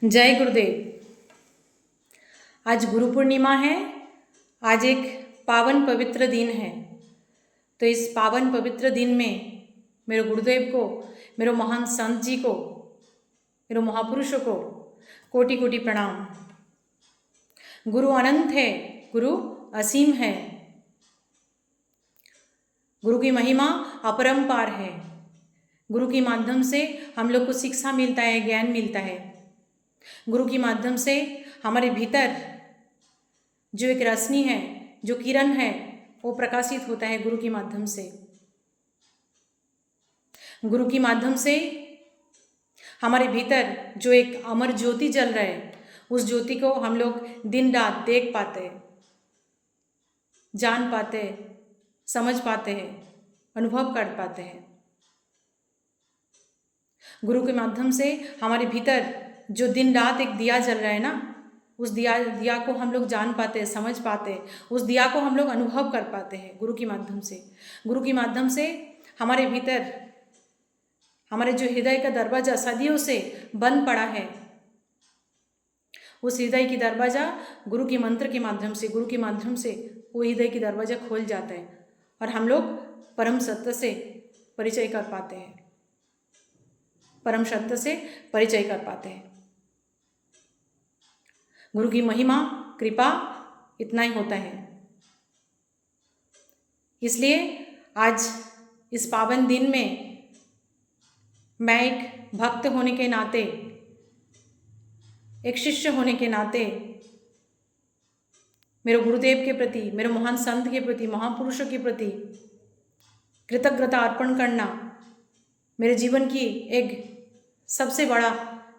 जय गुरुदेव। आज गुरु पूर्णिमा है। आज एक पावन पवित्र दिन है। तो इस पावन पवित्र दिन में मेरे गुरुदेव को, मेरे महान संत जी को, मेरे महापुरुषों को कोटि कोटि प्रणाम। गुरु अनंत है, गुरु असीम है, गुरु की महिमा अपरंपार है। गुरु के माध्यम से हम लोग को शिक्षा मिलता है, ज्ञान मिलता है। गुरु के माध्यम से हमारे भीतर जो एक रोशनी है, जो किरण है, वो प्रकाशित होता है गुरु के माध्यम से। गुरु के माध्यम से हमारे भीतर जो एक अमर ज्योति जल रहा है, उस ज्योति को हम लोग दिन रात देख पाते हैं, जान पाते हैं, समझ पाते हैं, अनुभव कर पाते हैं। गुरु के माध्यम से हमारे भीतर जो दिन रात एक दिया जल रहा है ना, उस दिया को हम लोग जान पाते हैं, समझ पाते हैं, उस दिया को हम लोग अनुभव कर पाते हैं गुरु के माध्यम से। गुरु के माध्यम से हमारे भीतर, हमारे जो हृदय का दरवाजा सदियों से बंद पड़ा है, उस हृदय की दरवाजा गुरु के मंत्र के माध्यम से, गुरु के माध्यम से वो हृदय की दरवाजा खोल जाता है और हम लोग परम सत्य से परिचय कर पाते हैं, परम सत्य से परिचय कर पाते हैं। गुरु की महिमा, कृपा इतना ही होता है। इसलिए आज इस पावन दिन में मैं एक भक्त होने के नाते, एक शिष्य होने के नाते मेरे गुरुदेव के प्रति, मेरे महान संत के प्रति, महापुरुषों के प्रति कृतज्ञता अर्पण करना मेरे जीवन की एक सबसे बड़ा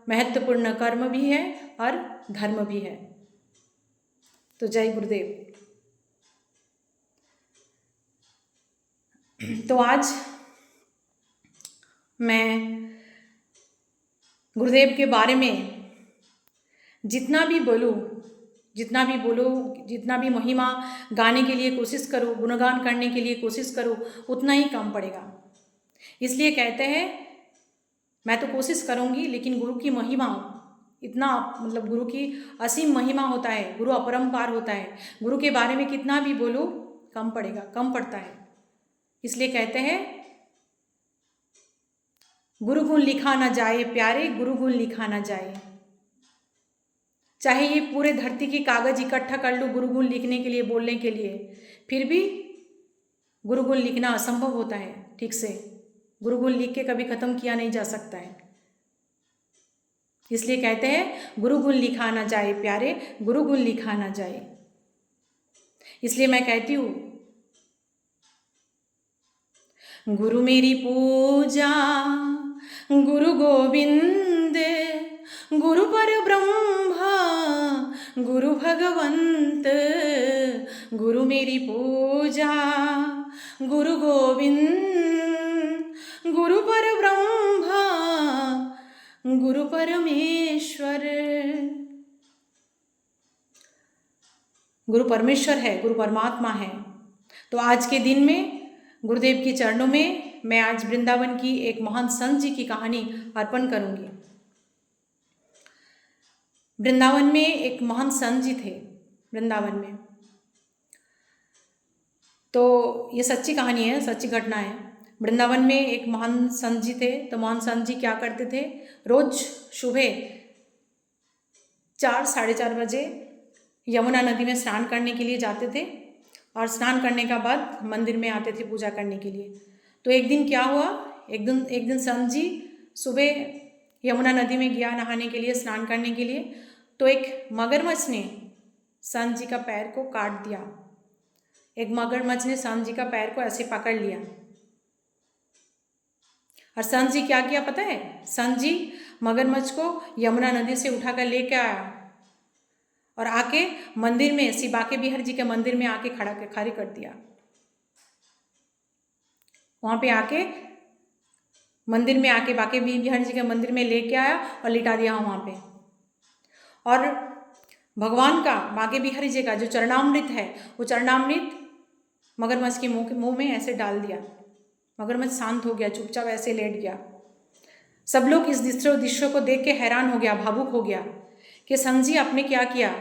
महत्वपूर्ण कर्म भी है और धर्म भी है। तो जय गुरुदेव। तो आज मैं गुरुदेव के बारे में जितना भी बोलूँ, जितना भी महिमा गाने के लिए कोशिश करूँ, गुणगान करने के लिए कोशिश करूँ, उतना ही कम पड़ेगा। इसलिए कहते हैं मैं तो कोशिश करूँगी, लेकिन गुरु की महिमा इतना, मतलब गुरु की असीम महिमा होता है, गुरु अपरंपार होता है। गुरु के बारे में कितना भी बोलो कम पड़ेगा, कम पड़ता है। इसलिए कहते हैं गुरु गुण लिखा ना जाए प्यारे, गुरु गुण लिखा ना जाए। चाहे ये पूरे धरती की कागज इकट्ठा कर लूँ गुरु गुण लिखने के लिए, बोलने के लिए, फिर भी गुरु गुण लिखना असंभव होता है। ठीक से गुरु गुण लिख के कभी खत्म किया नहीं जा सकता है। इसलिए कहते हैं गुरु गुण लिखा ना जाए प्यारे, गुरु गुण लिखा ना जाए। इसलिए मैं कहती हूँ गुरु मेरी पूजा, गुरु गोविंद, गुरु पर ब्रह्मा, गुरु भगवंत। गुरु मेरी पूजा, गुरु गोविंद, गुरु पर ब्रह्मा, गुरु परमेश्वर। गुरु परमेश्वर है, गुरु परमात्मा है। तो आज के दिन में गुरुदेव के चरणों में मैं आज वृंदावन की एक महान संत जी की कहानी अर्पण करूंगी। वृंदावन में एक महान संत जी थे, वृंदावन में। तो ये सच्ची कहानी है, सच्ची घटना है। वृंदावन में एक महान संत जी थे। तो महान संत जी क्या करते थे, रोज सुबह 4, 4:30 बजे यमुना नदी में स्नान करने के लिए जाते थे और स्नान करने का बाद मंदिर में आते थे पूजा करने के लिए। तो एक दिन क्या हुआ, एक दिन संत जी सुबह यमुना नदी में गया नहाने के लिए, स्नान करने के लिए। तो एक मगरमच्छ ने संत जी का पैर को काट दिया। एक मगरमच्छ ने संत जी का पैर को ऐसे पकड़ लिया और संत जी क्या किया पता है, संत जी मगरमच्छ को यमुना नदी से उठाकर लेके आया और आके मंदिर में, श्री बांके बिहारी जी के मंदिर में आके खड़े कर दिया। वहाँ पे आके मंदिर में आके बांके बिहारी जी के मंदिर में लेके आया और लिटा दिया वहाँ पे। और भगवान का, बांके बिहारी जी का जो चरणामृत है, वो चरणामृत मगरमच्छ के मुंह में ऐसे डाल दिया। मगरमच्छ शांत हो गया, चुपचाप ऐसे लेट गया। सब लोग इस दृश्य को देख के हैरान हो गया, भावुक हो गया कि संत जी आपने क्या किया,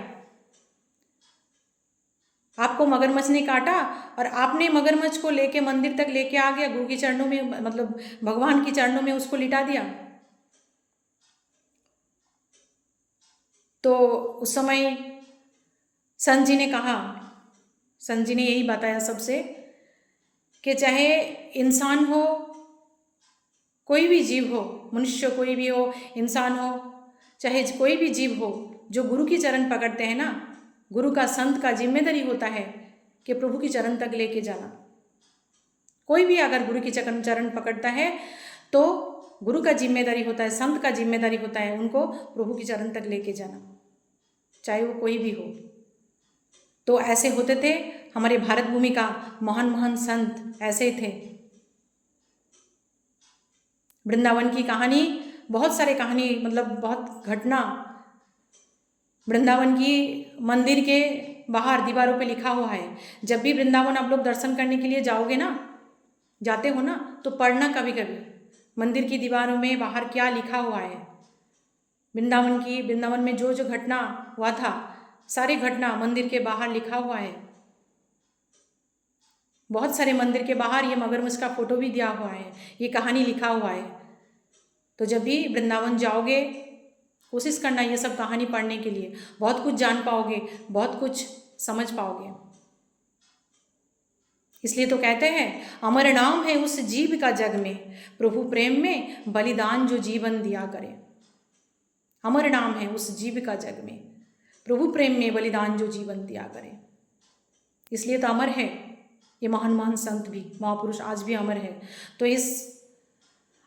आपको मगरमच्छ ने काटा और आपने मगरमच्छ को लेके मंदिर तक लेके आ गया, गुरु के चरणों में, मतलब भगवान के चरणों में उसको लिटा दिया। तो उस समय संत जी ने कहा, संत जी ने यही बताया सबसे कि चाहे इंसान हो, कोई भी जीव हो, मनुष्य कोई भी हो, इंसान हो, चाहे कोई भी जीव हो, जो गुरु की चरण पकड़ते हैं ना, गुरु का, संत का जिम्मेदारी होता है कि प्रभु की चरण तक लेके जाना। कोई भी अगर गुरु की चरण पकड़ता है तो गुरु का जिम्मेदारी होता है, संत का जिम्मेदारी होता है उनको प्रभु की चरण तक लेके जाना, चाहे वो कोई भी हो। तो ऐसे होते थे हमारे भारत भूमि का महान महान संत, ऐसे थे। वृंदावन की कहानी, बहुत सारे कहानी, मतलब बहुत घटना वृंदावन की मंदिर के बाहर दीवारों पे लिखा हुआ है। जब भी वृंदावन आप लोग दर्शन करने के लिए जाओगे ना, जाते हो ना, तो पढ़ना कभी कभी मंदिर की दीवारों में बाहर क्या लिखा हुआ है। वृंदावन में जो जो घटना हुआ था, सारी घटना मंदिर के बाहर लिखा हुआ है। बहुत सारे मंदिर के बाहर ये मगरमच्छ का फोटो भी दिया हुआ है, ये कहानी लिखा हुआ है। तो जब भी वृंदावन जाओगे कोशिश करना ये सब कहानी पढ़ने के लिए, बहुत कुछ जान पाओगे, बहुत कुछ समझ पाओगे। इसलिए तो कहते हैं अमर नाम है उस जीव का जग में, प्रभु प्रेम में बलिदान जो जीवन दिया करे। अमर नाम है उस जीव का जग में, प्रभु प्रेम में बलिदान जो जीवन दिया करे। इसलिए तो अमर है ये महान महान संत भी, महापुरुष आज भी अमर है। तो इस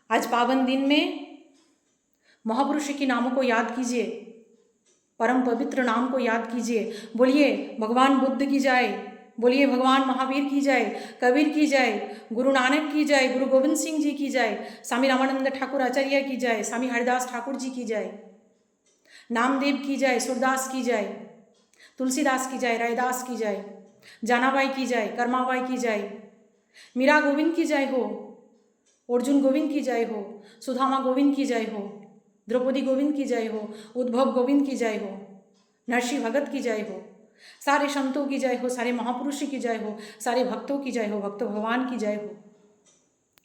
आज पावन दिन में महापुरुष के नामों को याद कीजिए, परम पवित्र नाम को याद कीजिए। बोलिए भगवान बुद्ध की जय, बोलिए भगवान महावीर की जय, कबीर की जय, गुरु नानक की जय, गुरु गोविंद सिंह जी की जय, स्वामी रामानंद ठाकुर आचार्य की जय, स्वामी हरिदास ठाकुर जी की जय, नामदेव की जय, सूरदास की जय, तुलसीदास की जय, रैदास की जय, जानाबाई की जय, कर्माबाई की जय, मीरा गोविंद की जय हो, अर्जुन गोविंद की जय हो, सुदामा गोविंद की जय हो, द्रौपदी गोविंद की जय हो, उद्भव गोविंद की जय हो, नरसिंह भगत की जय हो, सारे संतों की जय हो, सारे महापुरुषों की जय हो, सारे भक्तों की जय हो, भक्त भगवान की जय हो।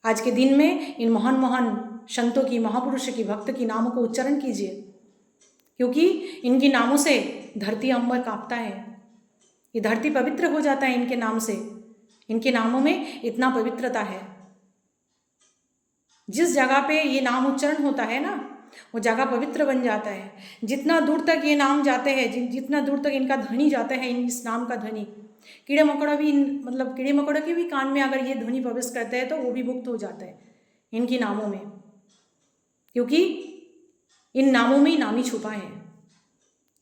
आज के दिन में इन महान महान संतों की, महापुरुषों की, भक्त की नामों को उच्चारण कीजिए, क्योंकि इनके नामों से धरती अंबर कांपता है। ये धरती पवित्र हो जाता है इनके नाम से, इनके नामों में इतना पवित्रता है। जिस जगह पे ये नाम उच्चारण होता है ना, वो जगह पवित्र बन जाता है। जितना दूर तक ये नाम जाते हैं, जितना दूर तक इनका ध्वनि जाता है, इस नाम का ध्वनि, कीड़े मकोड़ा भी, मतलब कीड़े मकोड़ा के भी कान में अगर ये ध्वनि प्रवेश करते हैं तो वो भी मुक्त हो जाता है इनके नामों में, क्योंकि इन नामों में नामी छुपा है,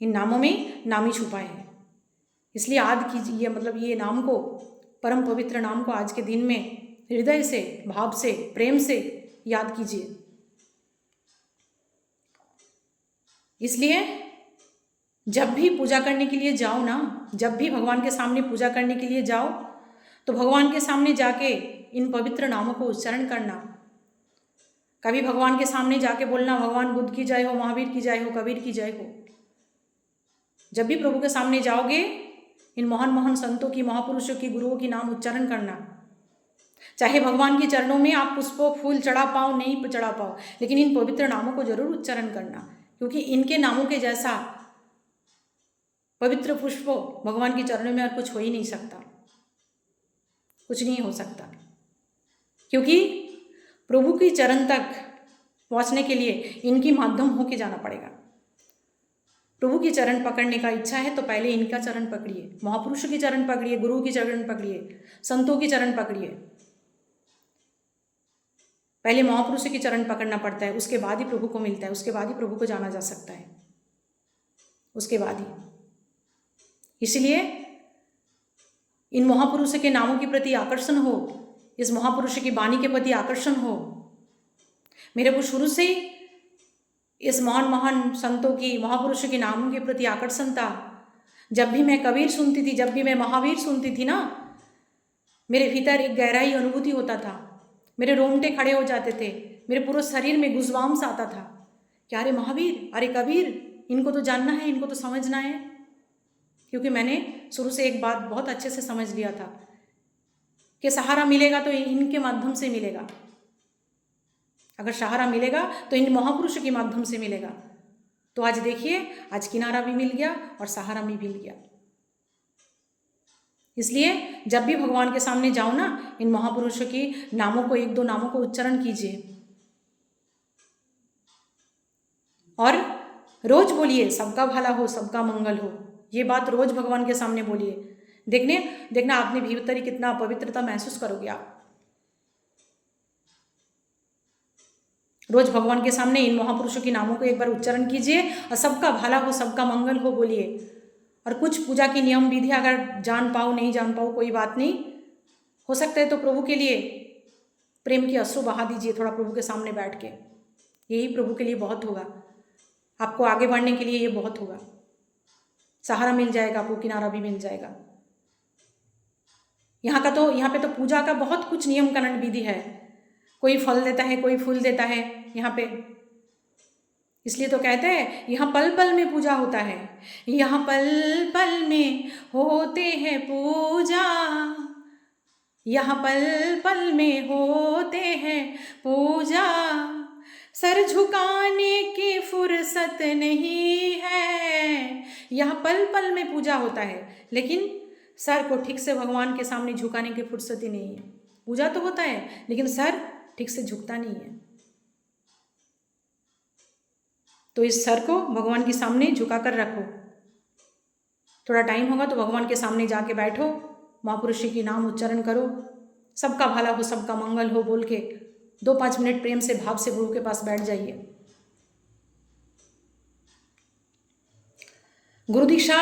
इन नामों में नामी छुपा है। इसलिए याद कीजिए, मतलब ये नाम को, परम पवित्र नाम को आज के दिन में हृदय से, भाव से, प्रेम से याद कीजिए। इसलिए जब भी पूजा करने के लिए जाओ ना, जब भी भगवान के सामने पूजा करने के लिए जाओ, तो भगवान के सामने जाके इन पवित्र नामों को उच्चारण करना। कभी भगवान के सामने जाके बोलना भगवान बुद्ध की जय हो, महावीर की जय हो, कबीर की जय हो। जब भी प्रभु के सामने जाओगे, इन महान महान संतों की, महापुरुषों की, गुरुओं की नाम उच्चारण करना। चाहे भगवान के चरणों में आप पुष्प फूल चढ़ा पाओ, नहीं चढ़ा पाओ, लेकिन इन पवित्र नामों को जरूर उच्चारण करना, क्योंकि इनके नामों के जैसा पवित्र पुष्प भगवान के चरणों में और कुछ हो ही नहीं सकता, कुछ नहीं हो सकता। क्योंकि प्रभु की चरण तक पहुंचने के लिए इनकी माध्यम होके जाना पड़ेगा। प्रभु की चरण पकड़ने का इच्छा है तो पहले इनका चरण पकड़िए, महापुरुषों की चरण पकड़िए, गुरु की चरण पकड़िए, संतों की चरण पकड़िए। पहले महापुरुषों की चरण पकड़ना पड़ता है, उसके बाद ही प्रभु को मिलता है, उसके बाद ही प्रभु को जाना जा सकता है, उसके बाद ही। इसलिए इन महापुरुषों के नामों के प्रति आकर्षण हो, इस महापुरुष की वाणी के प्रति आकर्षण हो। मेरे को शुरू से ही इस महान महान संतों की, महापुरुषों के नामों के प्रति आकर्षण था। जब भी मैं कबीर सुनती थी, जब भी मैं महावीर सुनती थी ना, मेरे भीतर एक गहराई अनुभूति होता था, मेरे रोंगटे खड़े हो जाते थे, मेरे पूरे शरीर में गुज़बाम्स आता था कि अरे महावीर, अरे कबीर, इनको तो जानना है, इनको तो समझना है। क्योंकि मैंने शुरू से एक बात बहुत अच्छे से समझ लिया था कि सहारा मिलेगा तो इनके माध्यम से मिलेगा। अगर सहारा मिलेगा तो इन महापुरुषों के माध्यम से मिलेगा। तो आज देखिए, आज किनारा भी मिल गया और सहारा भी मिल गया। इसलिए जब भी भगवान के सामने जाओ ना, इन महापुरुषों की नामों को, एक दो नामों को उच्चारण कीजिए और रोज बोलिए सबका भला हो, सबका मंगल हो। ये बात रोज भगवान के सामने बोलिए। देखना आपने भीतर ही कितना पवित्रता महसूस करोगे आप। रोज भगवान के सामने इन महापुरुषों के नामों को एक बार उच्चारण कीजिए और सबका भला हो, सबका मंगल हो बोलिए। और कुछ पूजा की नियम विधि अगर जान पाओ, नहीं जान पाओ, कोई बात नहीं, हो सकता है तो प्रभु के लिए प्रेम की अश्रु बहा दीजिए थोड़ा प्रभु के सामने बैठ के। यही प्रभु के लिए बहुत होगा, आपको आगे बढ़ने के लिए ये बहुत होगा। सहारा मिल जाएगा आपको, किनारा भी मिल जाएगा। यहाँ पे तो पूजा का बहुत कुछ नियम कानून विधि है। कोई फल देता है, कोई फूल देता है यहाँ पे। इसलिए तो कहते हैं यहाँ पल पल में पूजा होता है, यहाँ पल पल में होते हैं पूजा, यहाँ पल पल में होते हैं पूजा। सर झुकाने की फुर्सत नहीं है। यहाँ पल पल में पूजा होता है, लेकिन सर को ठीक से भगवान के सामने झुकाने की फुर्सत ही नहीं है। पूजा तो होता है लेकिन सर ठीक से झुकता नहीं है। तो इस सर को भगवान के सामने झुका कर रखो। थोड़ा टाइम होगा तो भगवान के सामने जाके बैठो, महापुरुषों की नाम उच्चारण करो, सबका भला हो, सबका मंगल हो बोल के 2-5 मिनट प्रेम से, भाव से गुरु के पास बैठ जाइए। गुरु दीक्षा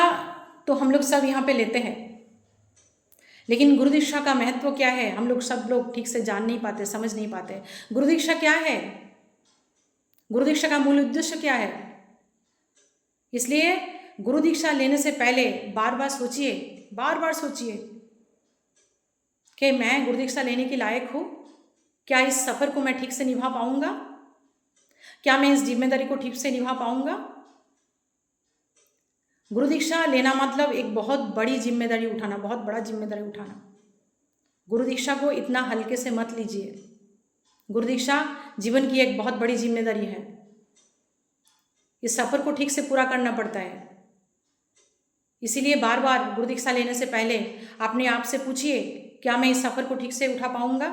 तो हम लोग सब यहाँ पे लेते हैं, लेकिन गुरु दीक्षा का महत्व क्या है हम लोग सब लोग ठीक से जान नहीं पाते, समझ नहीं पाते। गुरु दीक्षा क्या है, गुरु दीक्षा का मूल उद्देश्य क्या है। इसलिए गुरु दीक्षा लेने से पहले बार बार सोचिए कि मैं गुरु दीक्षा लेने के लायक हूँ, क्या इस सफ़र को मैं ठीक से निभा पाऊंगा, क्या मैं इस जिम्मेदारी को ठीक से निभा पाऊंगा। गुरु दीक्षा लेना मतलब एक बहुत बड़ी जिम्मेदारी उठाना, बहुत बड़ा जिम्मेदारी उठाना। गुरु दीक्षा को इतना हल्के से मत लीजिए। गुरु दीक्षा जीवन की एक बहुत बड़ी जिम्मेदारी है। इस सफ़र को ठीक से पूरा करना पड़ता है। इसीलिए बार बार गुरु दीक्षा लेने से पहले अपने आप से पूछिए, क्या मैं इस सफ़र को ठीक से उठा पाऊंगा।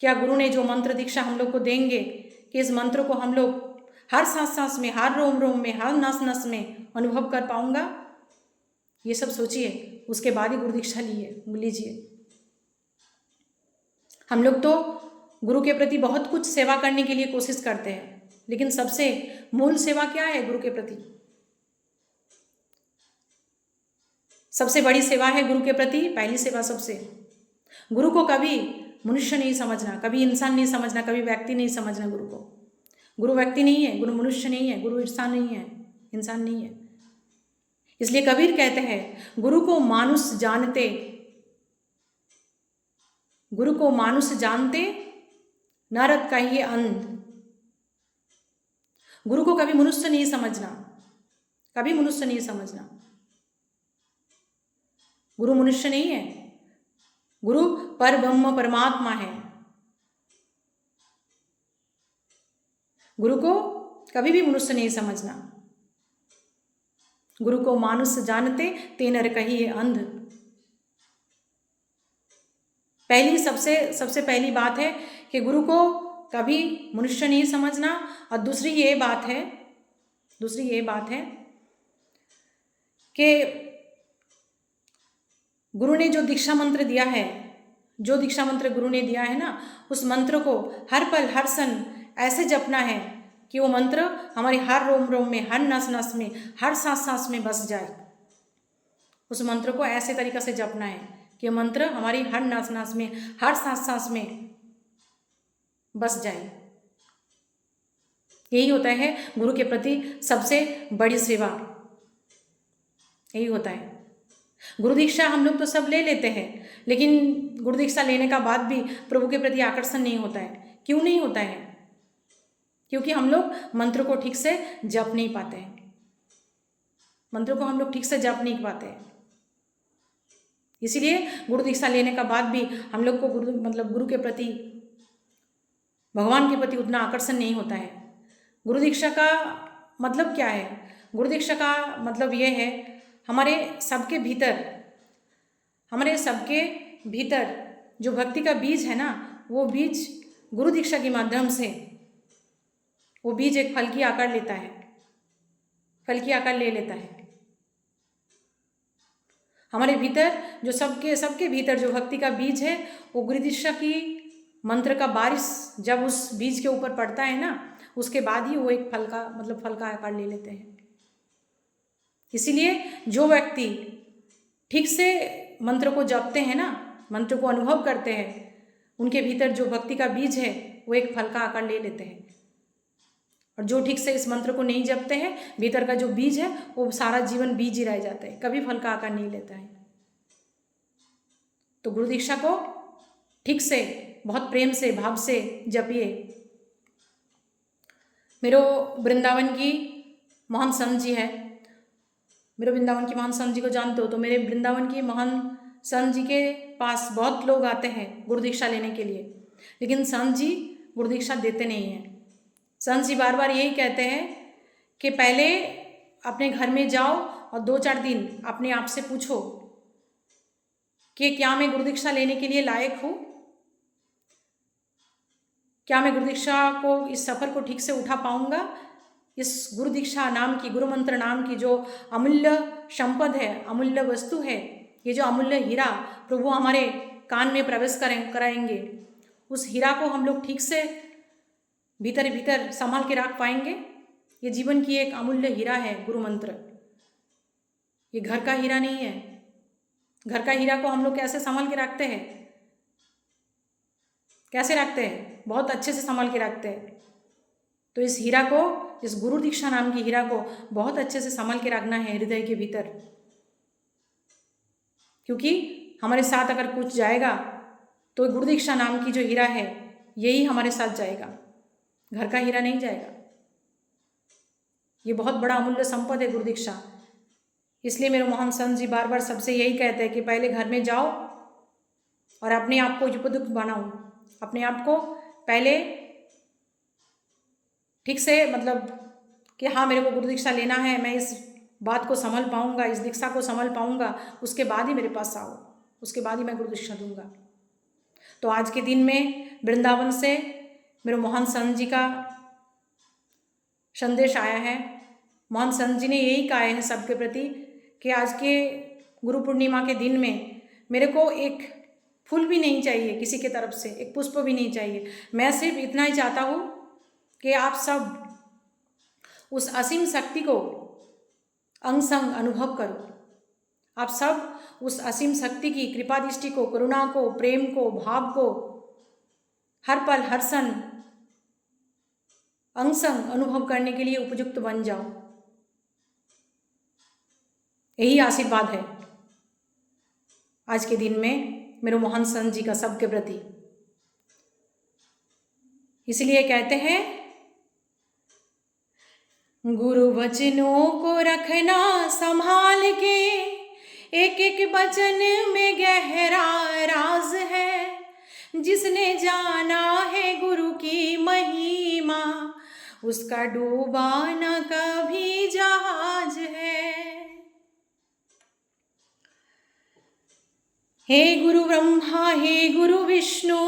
क्या गुरु ने जो मंत्र दीक्षा हम लोग को देंगे, कि इस मंत्र को हम लोग हर सांस सांस में, हर रोम रोम में, हर नस नस में अनुभव कर पाऊंगा। ये सब सोचिए, उसके बाद ही गुरु दीक्षा लीजिए। हम लोग तो गुरु के प्रति बहुत कुछ सेवा करने के लिए कोशिश करते हैं, लेकिन सबसे मूल सेवा क्या है गुरु के प्रति। सबसे बड़ी सेवा है गुरु के प्रति, पहली सेवा सबसे। गुरु को कभी मनुष्य नहीं समझना, कभी इंसान नहीं समझना, कभी व्यक्ति नहीं समझना। गुरु को, गुरु व्यक्ति नहीं है, गुरु मनुष्य नहीं है, गुरु इंसान नहीं है, इंसान नहीं है। इसलिए कबीर कहते हैं, गुरु को मानुष जानते, गुरु को मानुष जानते नरक कहिए अंध। गुरु को कभी मनुष्य नहीं समझना, कभी मनुष्य नहीं समझना। गुरु मनुष्य नहीं है, गुरु पर ब्रह्म परमात्मा है। गुरु को कभी भी मनुष्य नहीं समझना। गुरु को मानुष जानते ते नर कहिए अंध। पहली सबसे पहली बात है कि गुरु को कभी मनुष्य नहीं समझना। और दूसरी ये बात है कि गुरु ने जो दीक्षा मंत्र दिया है, जो दीक्षा मंत्र गुरु ने दिया है ना, उस मंत्र को हर पल हर क्षण ऐसे जपना है कि वो मंत्र हमारी हर रोम रोम में, हर नस नस में, हर सांस सांस में बस जाए। उस मंत्र को ऐसे तरीक़े से जपना है कि मंत्र हमारी हर नस नस में, हर सांस सांस में बस जाए। यही होता है गुरु के प्रति सबसे बड़ी सेवा, यही होता है। गुरु दीक्षा हम लोग तो सब ले लेते हैं, लेकिन गुरु दीक्षा लेने का बाद भी प्रभु के प्रति आकर्षण नहीं होता है क्यों नहीं होता है? क्योंकि हम लोग मंत्र को ठीक से जप नहीं पाते हैं। मंत्र को हम लोग ठीक से जप नहीं पाते हैं। इसीलिए गुरु दीक्षा लेने का बाद भी हम लोग को गुरु के प्रति, भगवान के प्रति उतना आकर्षण नहीं होता है। गुरु दीक्षा का मतलब क्या है? गुरु दीक्षा का मतलब ये है, हमारे सबके भीतर जो भक्ति का बीज है ना, वो बीज गुरु दीक्षा के माध्यम से वो बीज एक फल की आकार लेता है, फल की आकार ले लेता है। हमारे भीतर जो सबके भीतर जो भक्ति का बीज है, वो गुरु दीक्षा की मंत्र का बारिश जब उस बीज के ऊपर पड़ता है ना, उसके बाद ही वो एक फल का आकार ले लेते हैं। इसीलिए जो व्यक्ति ठीक से मंत्र को जपते हैं ना, मंत्र को अनुभव करते हैं, उनके भीतर जो भक्ति का बीज है वो एक फल का आकार ले लेते हैं। और जो ठीक से इस मंत्र को नहीं जपते हैं, भीतर का जो बीज है वो सारा जीवन बीज ही रह जाता है, कभी फल का आकार नहीं लेता है। तो गुरु दीक्षा को ठीक से, बहुत प्रेम से, भाव से जपिए। मेरे वृंदावन की महान संत जी है, मेरे वृंदावन की महान संत जी को जानते हो, तो मेरे वृंदावन की महान संत जी के पास बहुत लोग आते हैं गुरु दीक्षा लेने के लिए, लेकिन संत जी गुरु दीक्षा देते नहीं हैं। संत जी बार बार यही कहते हैं कि पहले अपने घर में जाओ और 2-4 दिन अपने आप से पूछो कि क्या मैं गुरु दीक्षा लेने के लिए लायक हूँ, क्या मैं गुरु दीक्षा को, इस सफ़र को ठीक से उठा पाऊँगा। इस गुरु दीक्षा नाम की, गुरु मंत्र नाम की जो अमूल्य संपद है, अमूल्य वस्तु है, ये जो अमूल्य हीरा प्रभु हमारे कान में प्रवेश कराएंगे, उस हीरा को हम लोग ठीक से भीतर संभाल के रख पाएंगे। ये जीवन की एक अमूल्य हीरा है गुरु मंत्र, ये घर का हीरा नहीं है। घर का हीरा को हम लोग कैसे संभाल के रखते हैं? कैसे रखते हैं? बहुत अच्छे से संभाल के रखते हैं। तो इस हीरा को, इस गुरु दीक्षा नाम की हीरा को बहुत अच्छे से संभाल के रखना है हृदय के भीतर, क्योंकि हमारे साथ अगर कुछ जाएगा तो गुरु दीक्षा नाम की जो हीरा है यही हमारे साथ जाएगा, घर का हीरा नहीं जाएगा। ये बहुत बड़ा अमूल्य संपद है गुरु दीक्षा। इसलिए मेरे महान संत जी बार बार सबसे यही कहते हैं कि पहले घर में जाओ और अपने आप को उपयुक्त बनाओ, अपने आप को पहले ठीक से, कि हाँ मेरे को गुरु दीक्षा लेना है, मैं इस बात को संभल पाऊँगा, इस दीक्षा को संभल पाऊँगा, उसके बाद ही मेरे पास आओ, उसके बाद ही मैं गुरु दीक्षा दूँगा। तो आज के दिन में वृंदावन से मेरे महान संत जी का संदेश आया है। महान संत जी ने यही कहा है सबके प्रति कि आज के गुरु पूर्णिमा के दिन में मेरे को एक फूल भी नहीं चाहिए किसी के तरफ से, एक पुष्प भी नहीं चाहिए। मैं सिर्फ इतना ही चाहता हूँ कि आप सब उस असीम शक्ति को अंग संग अनुभव करो। आप सब उस असीम शक्ति की कृपा दृष्टि को, करुणा को, प्रेम को, भाव को हर पल हर क्षण अंग संग अनुभव करने के लिए उपयुक्त बन जाओ। यही आशीर्वाद है आज के दिन में मेरे महान संत जी का सबके प्रति। इसलिए कहते हैं, गुरु वचनों को रखना संभाल के, एक एक वचन में गहरा राज है। जिसने जाना है गुरु की महिमा, उसका डूबा न कभी जहाज है। हे गुरु ब्रह्मा हे गुरु विष्णु,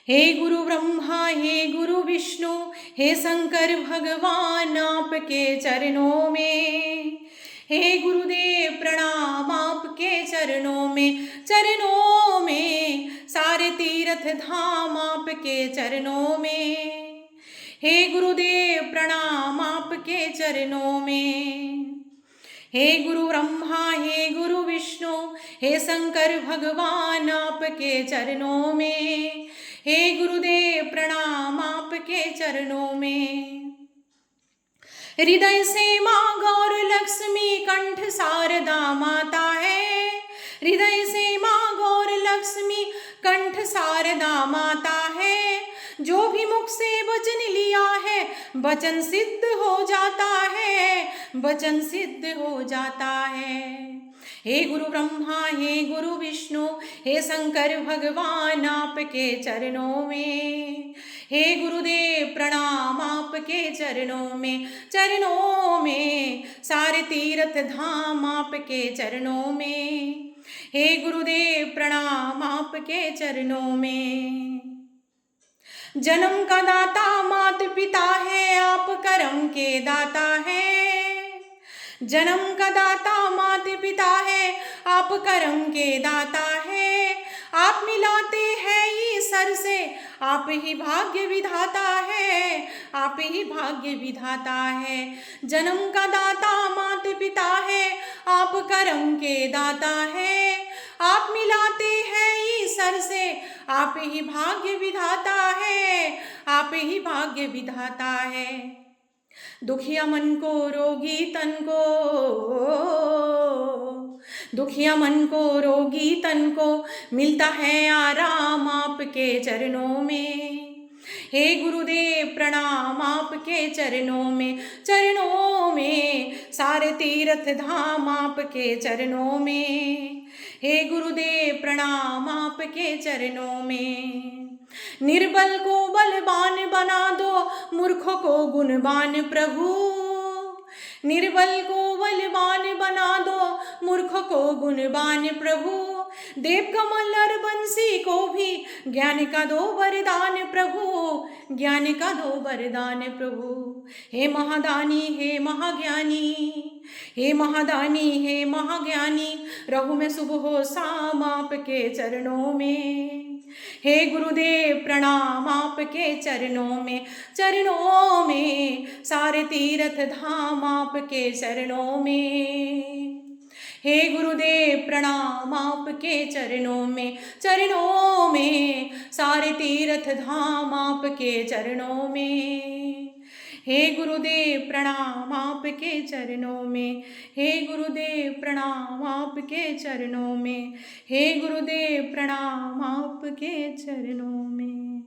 हे गुरु ब्रह्मा हे गुरु विष्णु, हे शंकर भगवान आपके चरणों में। हे गुरुदेव प्रणाम आपके चरणों में, चरणों में। सारे तीर्थ धाम आपके चरणों में। हे गुरुदेव प्रणाम आपके चरणों में। हे गुरु ब्रह्मा हे गुरु विष्णु, हे शंकर भगवान आपके चरणों में। हे गुरुदेव प्रणाम आपके चरणों में। हृदय से माँ गौर लक्ष्मी, कंठ शारदा माता है। हृदय से माँ गौर लक्ष्मी, कंठ शारदा माता है। जो भी मुख से वचन लिया है वचन सिद्ध हो जाता है, वचन सिद्ध हो जाता है। हे गुरु ब्रह्मा, हे गुरु विष्णु, हे शंकर भगवान आपके चरणों में, हे गुरुदेव प्रणाम आपके चरणों में, चरणों में सारे तीर्थ धाम आपके चरणों में, हे गुरुदेव प्रणाम आपके चरणों में। जन्म का दाता मात पिता है, आप कर्म के दाता है। जन्म का दाता मात पिता है, आप कर्म के दाता है। आप मिलाते हैं ईश्वर से, आप ही भाग्य विधाता है, आप ही भाग्य विधाता है। जन्म का दाता मात पिता है, आप कर्म के दाता है। आप मिलाते हैं ईश्वर से, आप ही भाग्य विधाता है, आप ही भाग्य विधाता है। दुखिया मन को रोगी तन को, दुखिया मन को रोगी तन को मिलता है आराम आपके चरणों में। हे गुरुदेव प्रणाम आपके चरणों में, चरणों में सारे तीर्थ धाम आपके चरणों में। हे गुरुदेव प्रणाम आपके चरणों में। निर्बल को बलवान बना दो, मूर्खों को गुणवान प्रभु। निर्बल को बलवान बना दो, मूर्ख को गुणवान प्रभु। देव कमल और बंसी को भी ज्ञान का दो वरदान प्रभु, ज्ञान का दो वरदान प्रभु। हे महादानी, हे महाज्ञानी, हे महादानी, हे महाज्ञानी, रहूं मैं सुबह हो शाम आपके चरणों में। हे गुरुदेव प्रणाम आपके चरणों में, चरणों में सारे तीर्थ धाम आपके चरणों में। हे गुरुदेव प्रणाम आपके चरणों में, चरणों में सारे तीर्थ धाम आपके चरणों में। हे गुरुदेव प्रणाम आपके चरणों में, हे गुरुदेव प्रणाम आपके चरणों में, हे गुरुदेव प्रणाम आपके चरणों में।